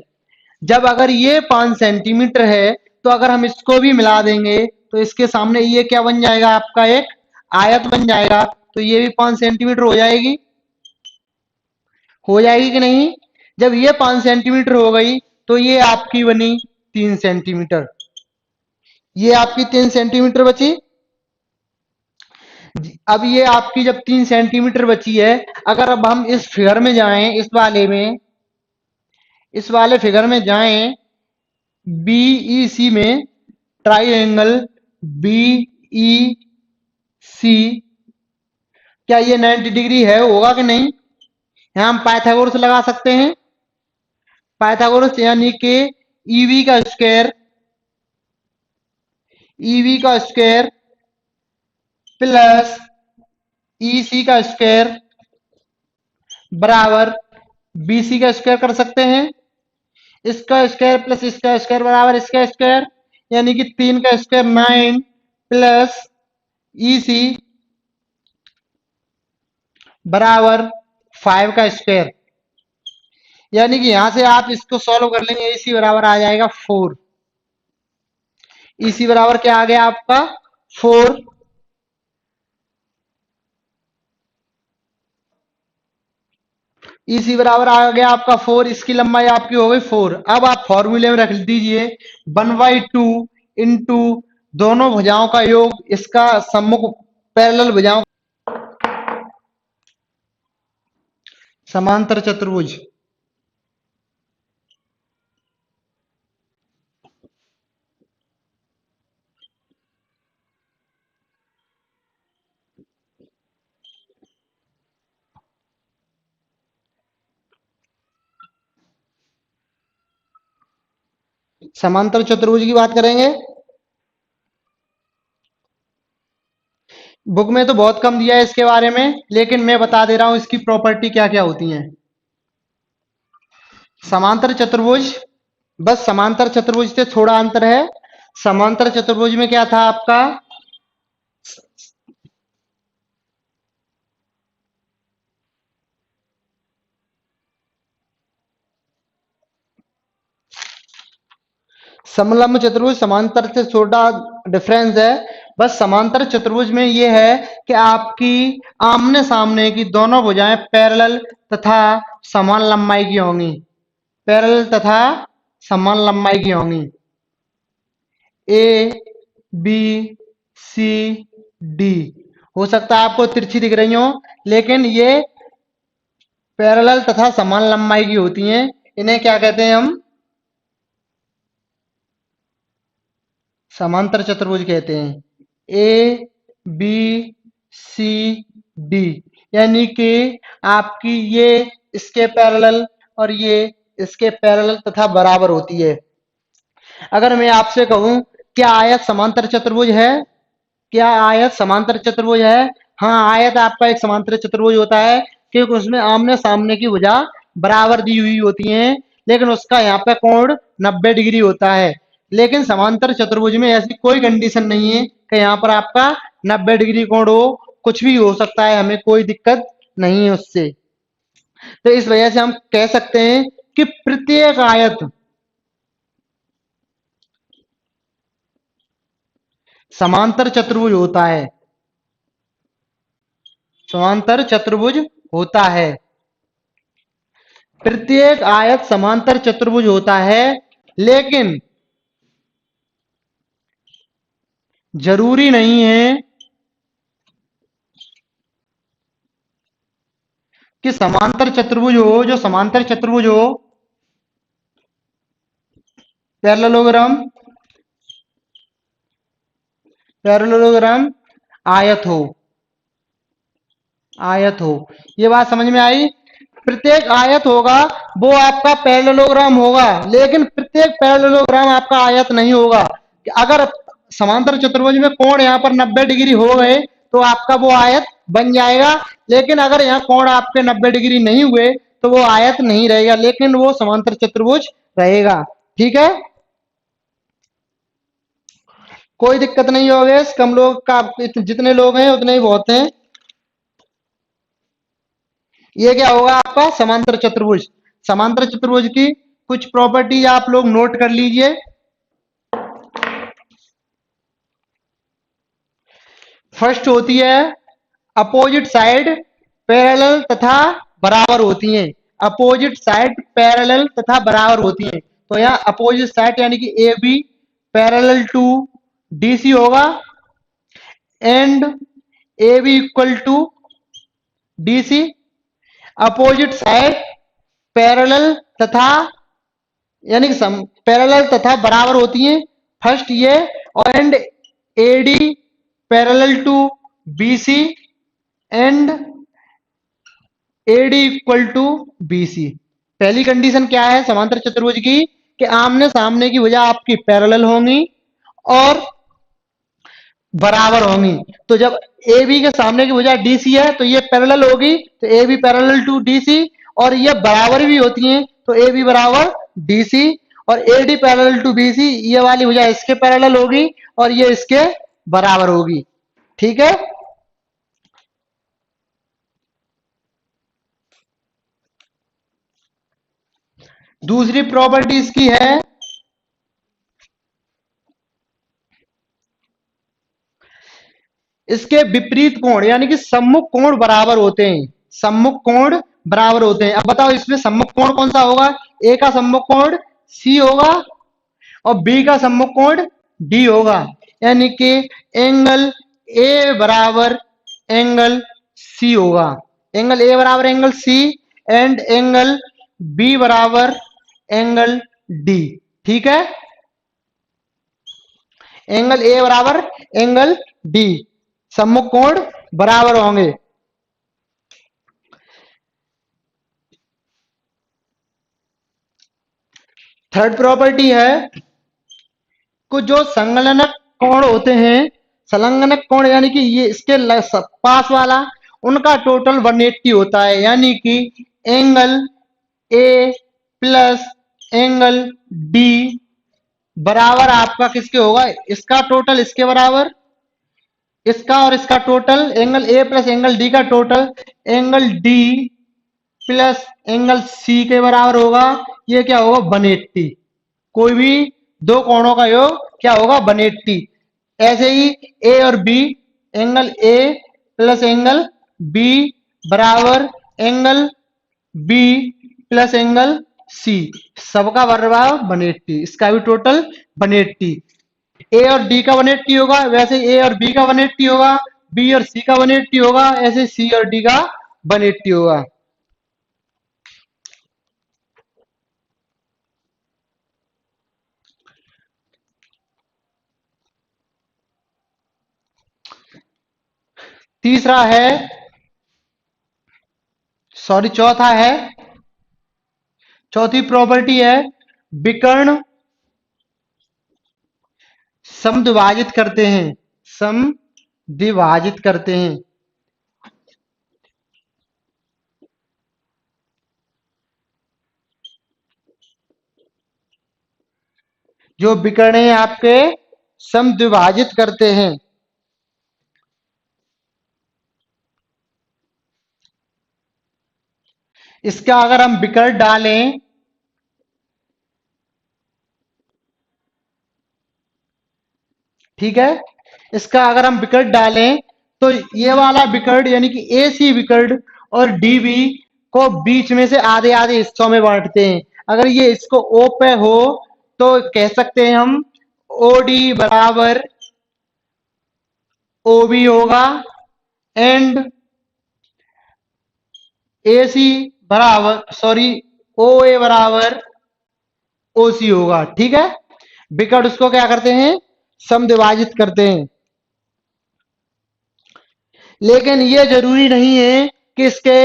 जब अगर ये 5 सेंटीमीटर है तो अगर हम इसको भी मिला देंगे तो इसके सामने ये क्या बन जाएगा, आपका एक आयत बन जाएगा। तो ये भी 5 सेंटीमीटर हो जाएगी, हो जाएगी कि नहीं। जब ये 5 सेंटीमीटर हो गई तो ये आपकी बनी 3 सेंटीमीटर। ये आपकी 3 सेंटीमीटर बची। अब ये आपकी जब 3 सेंटीमीटर बची है, अगर अब हम इस फिगर में जाएं, इस वाले फिगर में जाएं, बीईसी में, ट्राइंगल बीईसी, क्या ये 90 डिग्री है, होगा कि नहीं। यहां हम पाइथागोरस लगा सकते हैं। पाइथागोरस यानी कि ईवी का स्क्वायर, ईवी का स्क्वायर प्लस ईसी का स्क्वायर बराबर बीसी का स्क्वायर कर सकते हैं। इसका स्क्वायर प्लस इसका स्क्वायर बराबर इसका स्क्वायर, यानी कि 3 का स्क्वायर 9 प्लस ईसी बराबर 5 का स्क्वायर। यानी कि यहां से आप इसको सॉल्व कर लेंगे, ईसी बराबर आ जाएगा 4। ईसी बराबर क्या आ गया आपका 4। ईसी बराबर आ गया आपका 4। इसकी लंबाई आपकी हो गई 4। अब आप फॉर्मूले में रख दीजिए 1/2 इंटू दोनों भुजाओं का योग, इसका सम्मुख पैरेलल भुजाओं, समांतर चतुर्भुज। समांतर चतुर्भुज की बात करेंगे। बुक में तो बहुत कम दिया है इसके बारे में, लेकिन मैं बता दे रहा हूं इसकी प्रॉपर्टी क्या क्या होती हैं। समांतर चतुर्भुज, बस समांतर चतुर्भुज से थोड़ा अंतर है। समांतर चतुर्भुज में क्या था आपका, समलंब चतुर्भुज समांतर से छोटा डिफरेंस है। बस समांतर चतुर्भुज में ये है कि आपकी आमने सामने की दोनों भुजाएं पैरेलल तथा समान लंबाई की होंगी, पैरेलल तथा समान लंबाई की होंगी। ए बी सी डी हो सकता है आपको तिरछी दिख रही हो, लेकिन ये पैरेलल तथा समान लंबाई की होती हैं। इन्हें क्या कहते हैं? हम समांतर चतुर्भुज कहते हैं। ए बी सी डी यानी कि आपकी ये इसके पैरेलल और ये इसके पैरेलल तथा बराबर होती है। अगर मैं आपसे कहूं क्या आयत समांतर चतुर्भुज है? क्या आयत समांतर चतुर्भुज है? हाँ, आयत आपका एक समांतर चतुर्भुज होता है क्योंकि उसमें आमने सामने की भुजा बराबर दी हुई होती हैं, लेकिन उसका यहाँ पे कोण 90 डिग्री होता है। लेकिन समांतर चतुर्भुज में ऐसी कोई कंडीशन नहीं है कि यहाँ पर आपका 90 डिग्री कोण हो, कुछ भी हो सकता है, हमें कोई दिक्कत नहीं है उससे। तो इस वजह से हम कह सकते हैं कि प्रत्येक आयत समांतर चतुर्भुज होता है, समांतर चतुर्भुज होता है। प्रत्येक आयत समांतर चतुर्भुज होता है, लेकिन जरूरी नहीं है कि समांतर चतुर्भुज हो। जो समांतर चतुर्भुज हो, पैरेललोग्राम, पैरेललोग्राम आयत हो, आयत हो। ये बात समझ में आई? प्रत्येक आयत होगा वो आपका पैरेललोग्राम होगा, लेकिन प्रत्येक पैरेललोग्राम आपका आयत नहीं होगा। अगर समांतर चतुर्भुज में कोण यहाँ पर 90 डिग्री हो गए तो आपका वो आयत बन जाएगा, लेकिन अगर यहाँ कोण आपके 90 डिग्री नहीं हुए तो वो आयत नहीं रहेगा, लेकिन वो समांतर चतुर्भुज रहेगा। ठीक है, कोई दिक्कत नहीं होगी। कम लोग का, जितने लोग हैं उतने ही बहुत हैं। ये क्या होगा आपका समांतर चतुर्भुज। समांतर चतुर्भुज की कुछ प्रॉपर्टी आप लोग नोट कर लीजिए। फर्स्ट होती है अपोजिट साइड पैरेलल तथा बराबर होती हैं। अपोजिट साइड पैरेलल तथा बराबर होती हैं। तो यहाँ अपोजिट साइड यानी कि A B parallel to D C होगा and A B equal to D C. Opposite side parallel तथा यानी कि पैरेलल तथा बराबर होती हैं। फर्स्ट ये and A D parallel to B C and A D equal to B C. पहली कंडीशन क्या है समांतर चतुर्भुज की कि आमने सामने की भुजा आपकी पैरेलल होंगी और बराबर होंगी। तो जब ए बी के सामने की भुजा डी सी है तो ये पैरेलल होगी, तो A B parallel to D C, और ये बराबर भी होती हैं तो ए बी बराबर डी सी, और A D parallel to B C, ये वाली भुजा इसके पैरेलल होगी और ये इसके बराबर होगी। ठीक है, दूसरी प्रॉपर्टी इसकी है इसके विपरीत कोण यानी कि सम्मुख कोण बराबर होते हैं। सम्मुख कोण बराबर होते हैं। अब बताओ इसमें सम्मुख कोण कौन सा होगा? ए का सम्मुख कोण सी होगा और बी का सम्मुख कोण डी होगा, यानी कि एंगल ए बराबर एंगल सी होगा। एंगल ए बराबर angle C and angle B बराबर एंगल डी। ठीक है, एंगल ए बराबर एंगल डी, सम्मुख कोण बराबर होंगे। थर्ड प्रॉपर्टी है कुछ जो संगलनक कोण होते हैं, संलग्नक कोण यानी कि ये इसके पास वाला, उनका टोटल 180 होता है, यानी कि angle A plus angle D बराबर आपका किसके होगा? इसका टोटल इसके बराबर, इसका और इसका total, angle A plus angle D का total angle D plus angle C के बराबर होगा। ये क्या होगा? 180। कोई भी दो कोणों का योग क्या होगा? 180। ऐसे ही ए और B, angle A plus angle B बराबर angle B plus angle C, सबका बराबर 180, इसका भी टोटल 180। ए और डी का 180 होगा, वैसे ए और बी का 180 होगा, बी और सी का 180 होगा, ऐसे सी और डी का 180 होगा। तीसरा है, सॉरी चौथा है, चौथी प्रॉपर्टी है, विकर्ण समद्विभाजित करते हैं, समद्विभाजित करते हैं। जो विकर्ण है आपके समद्विभाजित करते हैं। इसका अगर हम विकर्ण डालें, ठीक है, इसका अगर हम विकर्ण डालें तो ये वाला विकर्ण यानी कि ए सी विकर्ण और डीबी को बीच में से आधे आधे हिस्सों में बांटते हैं। अगर ये इसको ओ पे हो तो कह सकते हैं हम ओडी बराबर ओबी होगा, एंड ए सी बराबर, सॉरी, ओ ए बराबर ओ सी होगा। ठीक है, विकर्ण उसको क्या करते हैं? समद्विभाजित करते हैं। लेकिन ये जरूरी नहीं है कि इसके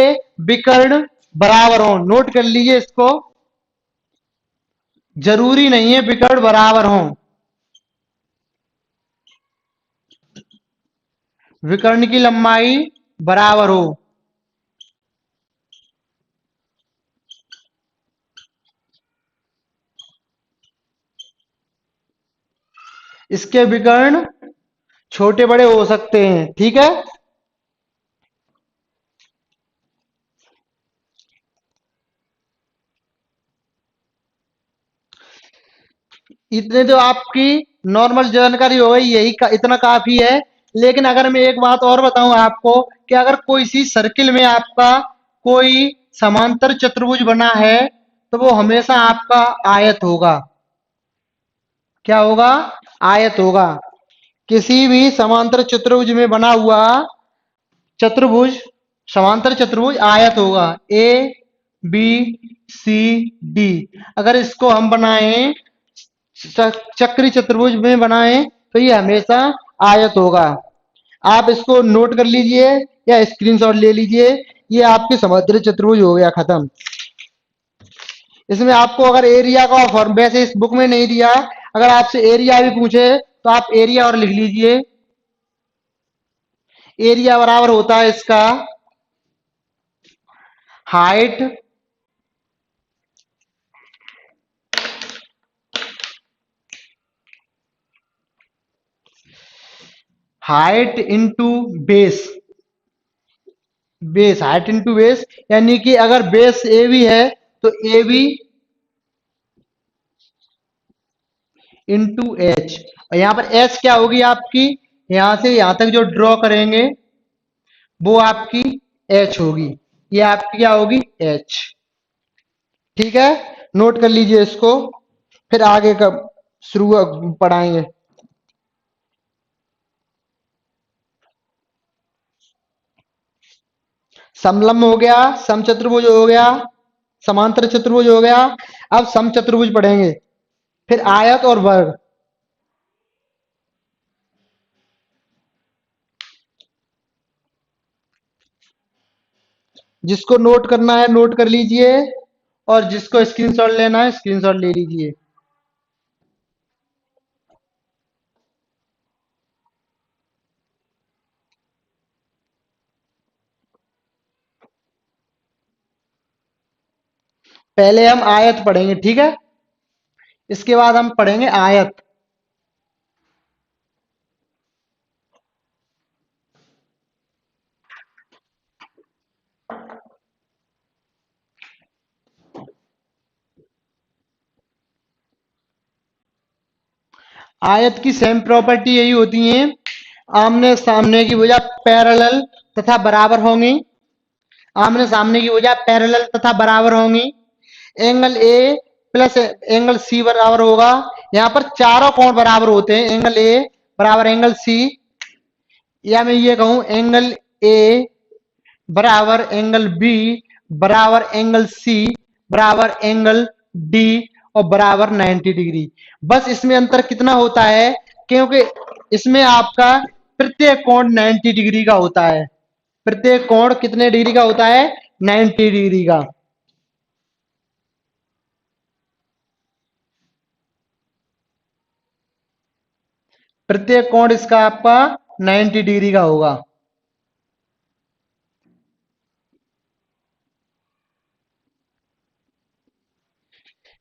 विकर्ण बराबर हो, नोट कर लीजिए इसको, जरूरी नहीं है विकर्ण बराबर हो, विकर्ण की लंबाई बराबर हो। इसके विकर्ण छोटे बड़े हो सकते हैं। ठीक है, इतने तो आपकी नॉर्मल जानकारी हो गई, इतना काफी है। लेकिन अगर मैं एक बात और बताऊं आपको कि अगर कोई सी सर्किल में आपका कोई समांतर चतुर्भुज बना है तो वो हमेशा आपका आयत होगा। क्या होगा? आयत होगा। किसी भी समांतर चतुर्भुज में बना हुआ चतुर्भुज, समांतर चतुर्भुज आयत होगा। ए बी सी डी, अगर इसको हम बनाएं चक्री चतुर्भुज में बनाएं तो ये हमेशा आयत होगा। आप इसको नोट कर लीजिए या स्क्रीनशॉट ले लीजिए, ये आपके समुद्र चतुर्भुज हो गया, खत्म। इसमें आपको अगर एरिया का फॉर्म वैसे इस बुक में नहीं दिया, अगर आपसे एरिया भी पूछे तो आप एरिया और लिख लीजिए। एरिया बराबर होता है इसका height height into base, base height into base, यानी कि अगर बेस ए बी है तो ए बी इंटू एच, और यहाँ पर एच क्या होगी आपकी? यहां से यहां तक जो ड्रॉ करेंगे वो आपकी एच होगी, ये आपकी क्या होगी? एच। ठीक है, नोट कर लीजिए इसको, फिर आगे का शुरू पढ़ाएंगे। समलंब हो गया, समचतुर्भुज हो गया, समांतर चतुर्भुज हो गया। अब समचतुर्भुज पढ़ेंगे, फिर आयत और वर्ग। जिसको नोट करना है नोट कर लीजिए, और जिसको स्क्रीनशॉट लेना है स्क्रीनशॉट ले लीजिए। पहले हम आयत पढ़ेंगे, ठीक है, इसके बाद हम पढ़ेंगे आयत। आयत की सेम प्रॉपर्टी यही होती है, आमने सामने की भुजा पैरेलल तथा बराबर होंगी, आमने सामने की भुजा पैरेलल तथा बराबर होंगी, angle A plus angle C बराबर होगा। यहाँ पर चारों कोण बराबर होते हैं, एंगल ए बराबर एंगल सी, या मैं ये कहूं एंगल ए बराबर एंगल बी बराबर एंगल सी बराबर एंगल डी और बराबर 90 डिग्री। बस इसमें अंतर कितना होता है, क्योंकि इसमें आपका प्रत्येक कोण 90 डिग्री का होता है। प्रत्येक कोण कितने डिग्री का होता है? 90 डिग्री का। प्रत्येक कोण इसका आपका 90 डिग्री का होगा।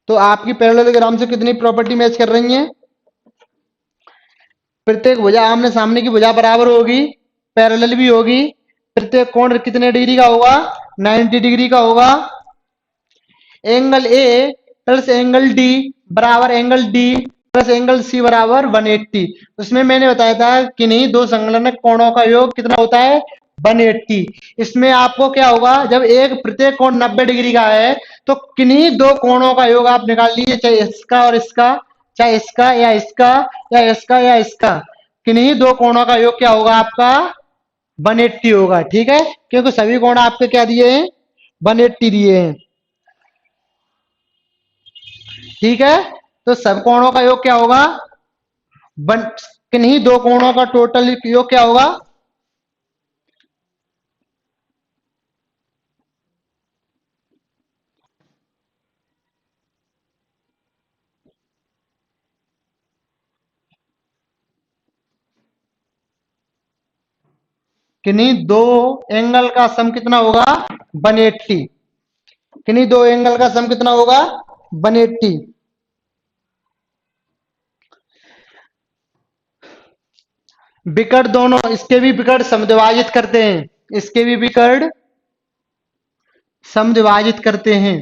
तो आपकी पैरेललोग्राम से कितनी प्रॉपर्टी मैच कर रही है? प्रत्येक भुजा आमने सामने की भुजा बराबर होगी, पैरेलल भी होगी, प्रत्येक कोण कितने डिग्री का होगा? 90 डिग्री का होगा। Angle A plus angle D बराबर angle D plus angle C बराबर 180। उसमें मैंने बताया था कि नहीं, दो संलग्न कोणों का योग कितना होता है? 180। इसमें आपको क्या होगा, जब एक प्रत्येक कोण 90 डिग्री का है तो किन्हीं दो कोणों का योग आप निकाल लीजिए, चाहे इसका और इसका, चाहे इसका या इसका, या इसका या इसका, किन्हीं दो कोणों का योग क्या होगा आपका? 180 होगा। ठीक है, क्योंकि सभी कोण आपके क्या दिए हैं? 180 दिए हैं। ठीक है, तो सब कोणों का योग क्या होगा? किन्हीं दो कोणों का टोटल योग क्या होगा? किन्हीं दो एंगल का सम कितना होगा? 180। किन्हीं दो एंगल का सम कितना होगा? 180। विकर्ण दोनों, इसके भी विकर्ण समद्विभाजित करते हैं, इसके भी विकर्ण समद्विभाजित करते हैं,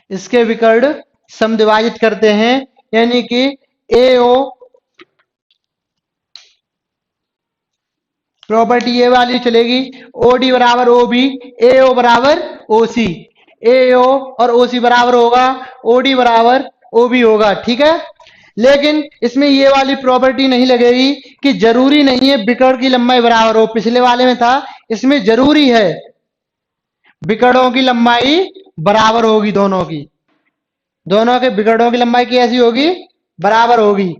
इसके विकर्ण समद्विभाजित करते हैं, यानी कि एओ प्रॉपर्टी ये वाली चलेगी, ओडी बराबर ओबी, एओ बराबर ओसी, एओ और ओसी बराबर होगा, ओडी बराबर ओबी होगा। ठीक है, लेकिन इसमें ये वाली प्रॉपर्टी नहीं लगेगी कि जरूरी नहीं है विकर्ण की लंबाई बराबर हो, पिछले वाले में था, इसमें जरूरी है विकर्णों की लंबाई बराबर होगी, दोनों की, दोनों के विकर्णों की लंबाई कैसी होगी? बराबर होगी।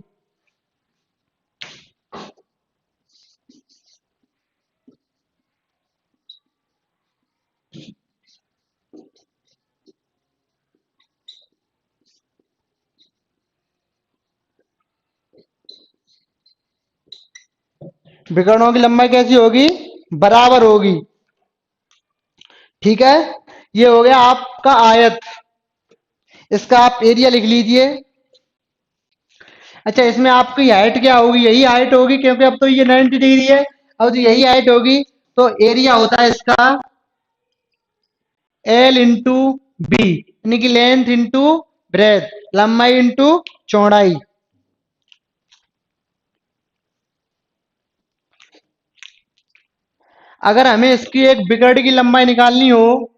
विकर्णों की लंबाई कैसी होगी? बराबर होगी। ठीक है, ये हो गया आपका आयत, इसका आप एरिया लिख लीजिए। अच्छा, इसमें आपकी हाइट क्या होगी? यही हाइट होगी, क्योंकि अब तो ये 90 डिग्री है, अब तो यही हाइट होगी, तो एरिया होता है इसका एल इंटू बी, यानी कि लेंथ इंटू ब्रेथ, लंबाई इंटू चौड़ाई। अगर हमें इसकी एक विकर्ण की लंबाई निकालनी हो,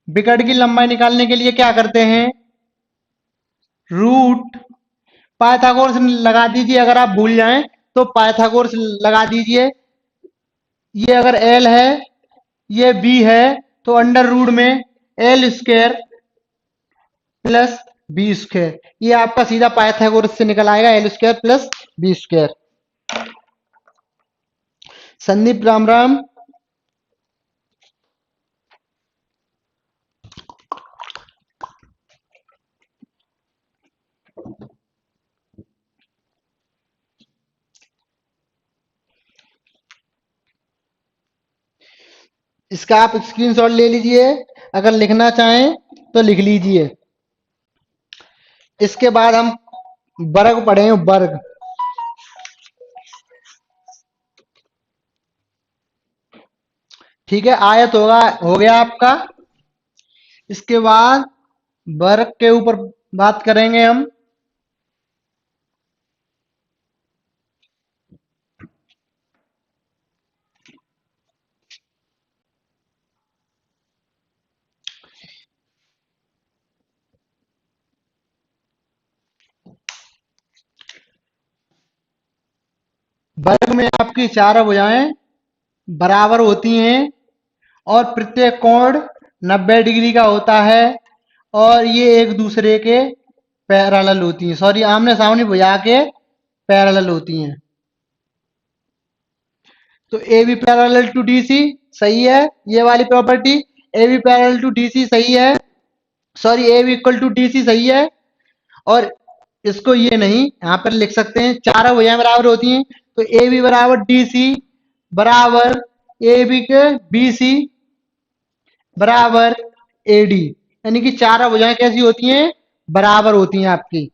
विकर्ण की लंबाई निकालने के लिए क्या करते हैं? रूट पाइथागोरस लगा दीजिए, अगर आप भूल जाएं तो पाइथागोरस लगा दीजिए। ये अगर एल है, ये बी है, तो अंडर रूट में L square plus B square, ये आपका सीधा पाइथागोरस से निकल आएगा, L square plus B square. Sandeep Ram Ram. इसका आप स्क्रीनशॉट ले लीजिए, अगर लिखना चाहें तो लिख लीजिए। इसके बाद हम वर्ग पढ़े, वर्ग। ठीक है, आयत होगा, हो गया आपका। इसके बाद वर्ग के ऊपर बात करेंगे हम। वर्ग में आपकी चारों भुजाएं बराबर होती हैं और प्रत्येक कोण 90 डिग्री का होता है और ये एक दूसरे के पैरेलल होती हैं, सॉरी आमने सामने भुजा के पैरेलल होती हैं। तो A B parallel to D C सही है, ये वाली property. A B parallel to D C सही है, sorry A B equal to D C सही है। और इसको ये नहीं यहाँ पर लिख सकते हैं, चारों भुजाएं बराबर होती हैं तो ए बी बराबर डी सी बराबर ए बी के बी सी बराबर ए डी, यानी कि चारों भुजाएं कैसी होती हैं, बराबर होती हैं आपकी।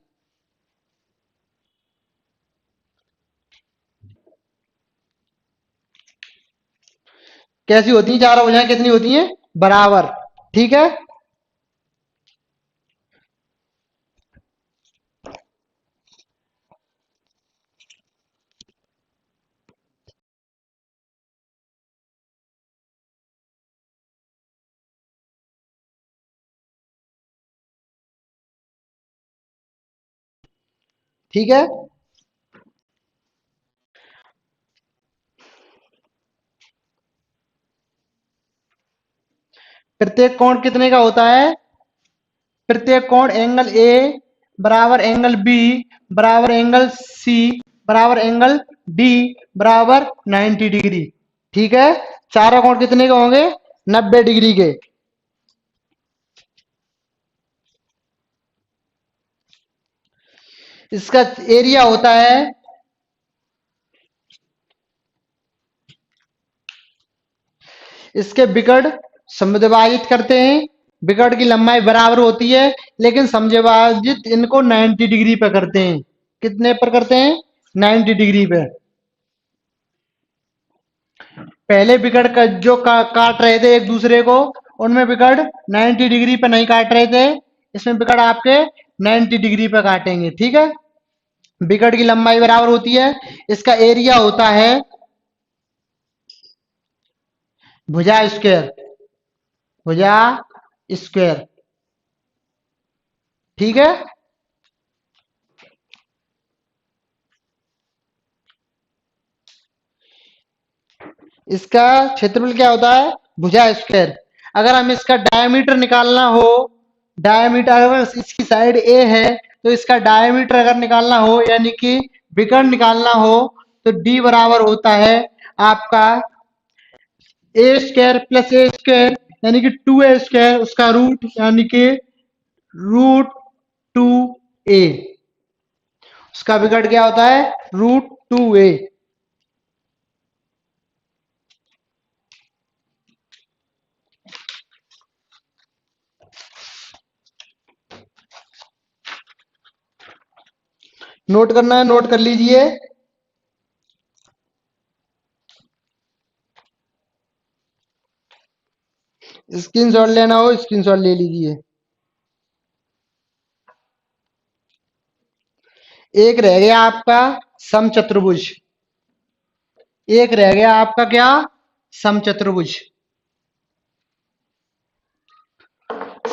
कैसी होती हैं चारों भुजाएं, कितनी होती हैं, बराबर। ठीक है, ठीक है। प्रत्येक कोण कितने का होता है, प्रत्येक कोण एंगल ए बराबर एंगल बी बराबर एंगल सी बराबर एंगल डी बराबर 90 डिग्री। ठीक है, चारों कोण कितने के होंगे, 90 डिग्री के। इसका एरिया होता है, इसके विकर्ण समविभाजित करते हैं, विकर्ण की लंबाई बराबर होती है लेकिन समविभाजित इनको 90 डिग्री पे करते हैं। कितने पर करते हैं, 90 डिग्री पे। पहले विकर्ण का जो काट रहे थे एक दूसरे को, उनमें विकर्ण 90 डिग्री पे नहीं काट रहे थे, इसमें विकर्ण आपके 90 डिग्री पे काटेंगे। ठीक है, विकर्ण की लंबाई बराबर होती है। इसका एरिया होता है भुजा स्क्वायर, भुजा स्क्वायर। ठीक है, इसका क्षेत्रफल क्या होता है, भुजा स्क्वायर। अगर हम इसका डायमीटर निकालना हो, डायमीटर अगर इसकी साइड ए है तो इसका डायमीटर अगर निकालना हो यानी कि विकर्ण निकालना हो तो डी बराबर होता है आपका ए स्क्वायर प्लस ए स्क्वायर यानी कि 2a स्क्वायर, उसका रूट यानी कि √2a। उसका विकर्ण क्या होता है, √2a। नोट करना है, नोट कर लीजिए। स्क्रीनशॉट लेना हो स्क्रीनशॉट ले लीजिए। एक रह गया आपका समचतुर्भुज, एक रह गया आपका क्या, समचतुर्भुज।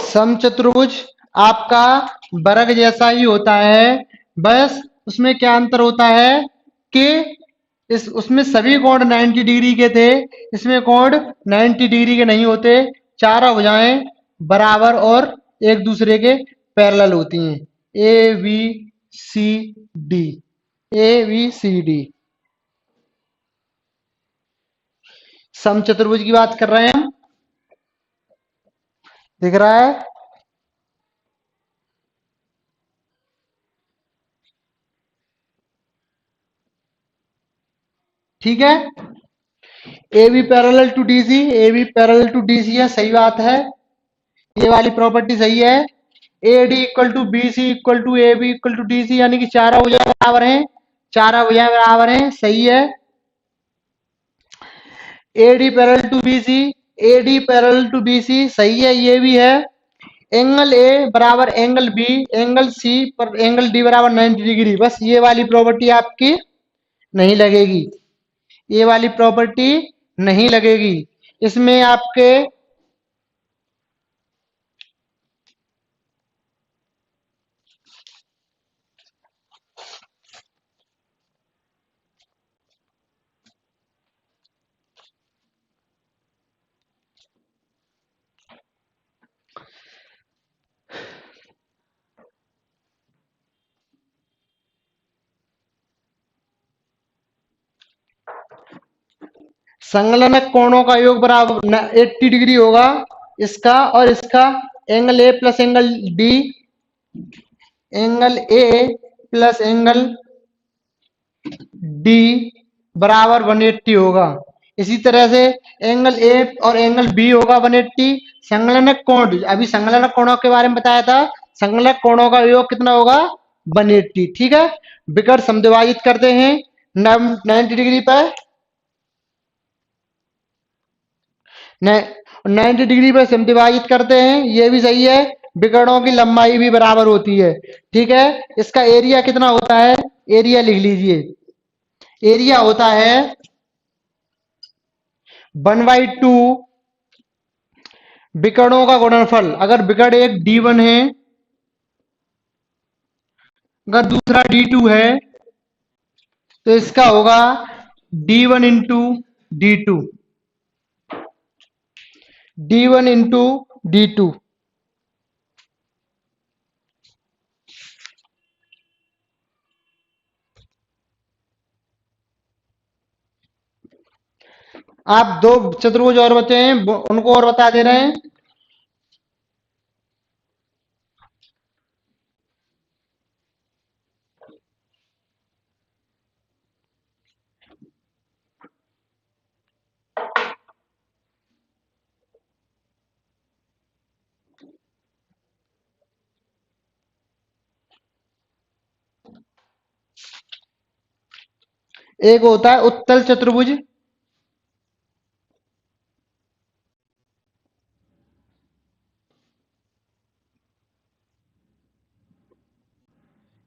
समचतुर्भुज आपका वर्ग जैसा ही होता है, बस उसमें क्या अंतर होता है कि इस उसमें सभी कोण 90 डिग्री के थे, इसमें कोण 90 डिग्री के नहीं होते। चारों भुजाएं बराबर और एक दूसरे के पैरेलल होती हैं, A B C D, A B C D. समचतुर्भुज की बात कर रहे हैं हम, दिख रहा है। ठीक है, A B parallel to D C, A B parallel to D C है, सही बात है, ये वाली प्रॉपर्टी सही है। A D equal to B C equal to A B equal to D C यानी कि चारों भुजाएं बराबर हैं, चारों भुजाएं बराबर हैं, सही है। A D parallel to B C, A D parallel to B C सही है, ये भी है। एंगल ए बराबर एंगल बी, एंगल सी पर एंगल डी बराबर 90 डिग्री। बस ये वाली प्रॉपर्टी आपकी नहीं लगेगी, ये वाली प्रॉपर्टी नहीं लगेगी। इसमें आपके संलग्नक कोणों का योग बराबर 80 डिग्री होगा, इसका और इसका। Angle A plus angle D, angle A plus angle D बराबर 180 होगा। इसी तरह से एंगल ए और एंगल बी होगा 180। संलग्नक कोण, अभी संलग्नक कोणों के बारे में बताया था, संलग्नक कोणों का योग कितना होगा? 180। ठीक है, विकर्ण समद्विभाजित करते हैं 90 डिग्री पर, 90 डिग्री पर समद्विभाजित करते हैं, ये भी सही है। विकर्णों की लंबाई भी बराबर होती है। ठीक है, इसका एरिया कितना होता है? एरिया लिख लीजिए, एरिया होता है 1/2 विकर्णों का गुणनफल। अगर विकर्ण एक D1 है, अगर दूसरा D2 है, तो इसका होगा D1 into D2, D1 into D2। आप दो चतुर्भुज और बचे हैं, उनको और बता दे रहे हैं। एक होता है उत्तल चतुर्भुज,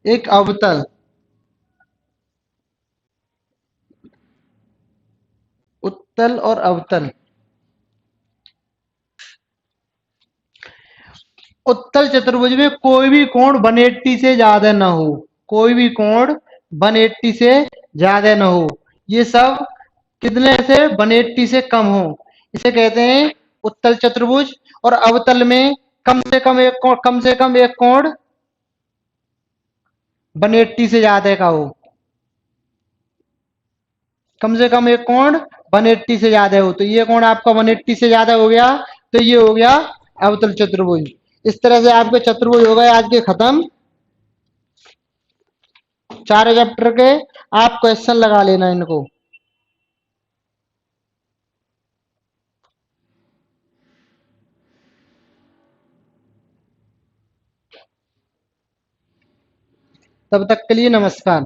एक अवतल। उत्तल और अवतल। उत्तल चतुर्भुज में कोई भी कोण 180 से ज्यादा ना हो, कोई भी कोण 180 से ज्यादा ना हो, ये सब कितने से? 180 से कम हो, इसे कहते हैं उत्तल चतुर्भुज। और अवतल में कम से कम एक कोण, कम से कम एक कोण 180 से ज्यादा का हो, कम से कम एक कोण 180 से ज्यादा हो। तो ये कोण आपका 180 से ज्यादा हो गया, तो ये हो गया अवतल चतुर्भुज। इस तरह से आपके चतुर्भुज हो गए आज के खत्म, चार चैप्टर के। आप क्वेश्चन लगा लेना इनको। तब तक के लिए नमस्कार।